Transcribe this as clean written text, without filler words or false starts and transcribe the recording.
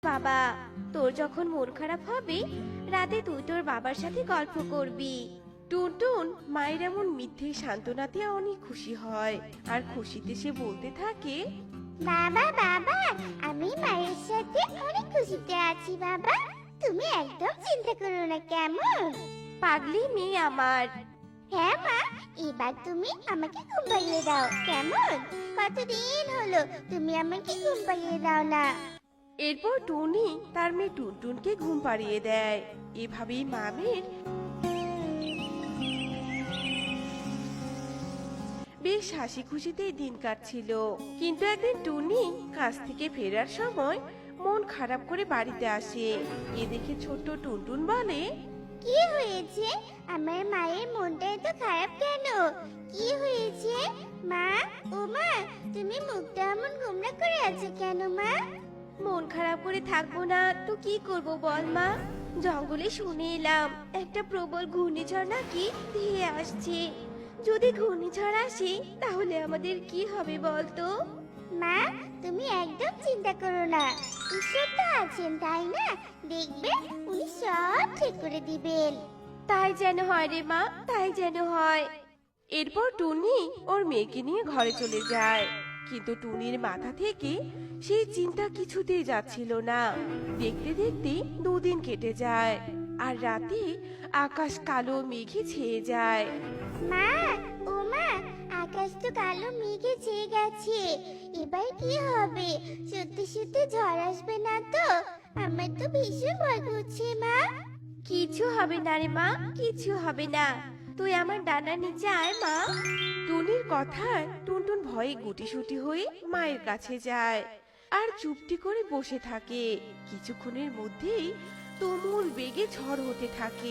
বাবা, তোর যখন মন খারাপ হবে রাতে তুই তোর বাবার সাথে গল্প করবি। টুনটুন মায়ের এমন মিথ্যে সান্ত্বনাতে অনেক খুশি হয়, আর খুশিতে সে বলতে থাকে, বাবা বাবা, আমি মায়ের সাথে অনেক খুশিতে আছি বাবা। তুমি একদম চিন্তা করো না, কেমন? পাগলি মেয়ে আমার। হ্যাঁ মা, এবার তুমি আমাকে ঘুম পাড়িয়ে দাও, কেমন? কতদিন হলো তুমি আমাকে ঘুম পাড়িয়ে দাও না। এরপর টুনি তার মেয়ে টুনটুনকে ঘুম পাড়িয়ে দেয়। এভাবেই মামের বেশ হাসি খুশিতে দিন কাটছিল। কিন্তু একদিন টুনি কাজ থেকে ফেরার সময় মন খারাপ করে বাড়িতে আসে। এ দেখে ছোট্ট টুনটুন বলে, কি হয়েছে? আমার মায়ের মনটা এত খারাপ কেন? কি হয়েছে মা? ও মা, তুমি মুখটা এমন গোমড়া করে আছো কেন মা? মন খারাপ করে থাকবো না তো কি করব বল মা। জঙ্গলে শুনে এলাম একটা প্রবল ঘূর্ণিঝড় নাকি ধেয়ে আসছে। যদি ঘূর্ণিঝড় আসে তাহলে আমাদের কি হবে বলতো? মা, তুমি একদম চিন্তা করো না। ঈশ্বর তো আছেন তাই না? দেখবে উনি সব ঠিক করে দিবেন। তাই যেন হয় রে মা, তাই যেন হয়। এরপর টুনি ওর মেয়েকে নিয়ে ঘরে চলে যায়। কিন্তু টুনির মাথা থেকে সেই চিন্তা কিছুতেই যাচ্ছিল না। দেখতে দেখতে 2 দিন কেটে যায়, আর রাতে আকাশ কালো মেঘে ছেয়ে যায়। মা, ও মা, আকাশ তো কালো মেঘে ছেয়ে গেছে। এবার কি হবে? সত্যি সত্যি ঝড় আসবে না তো? আমার তো ভীষণ ভয় করছে মা। কিছু হবে না রে মা, কিছু হবে না। তুই আমার ডানার নিচে আয় মা। টুনির কথায় টুনটুন ভয়ে গুটিসুটি হয়ে মায়ের কাছে যায়, আর চুপটি করে বসে থাকে। কিছুক্ষণের মধ্যেই তুমুল বেগে ঝড় হতে থাকে।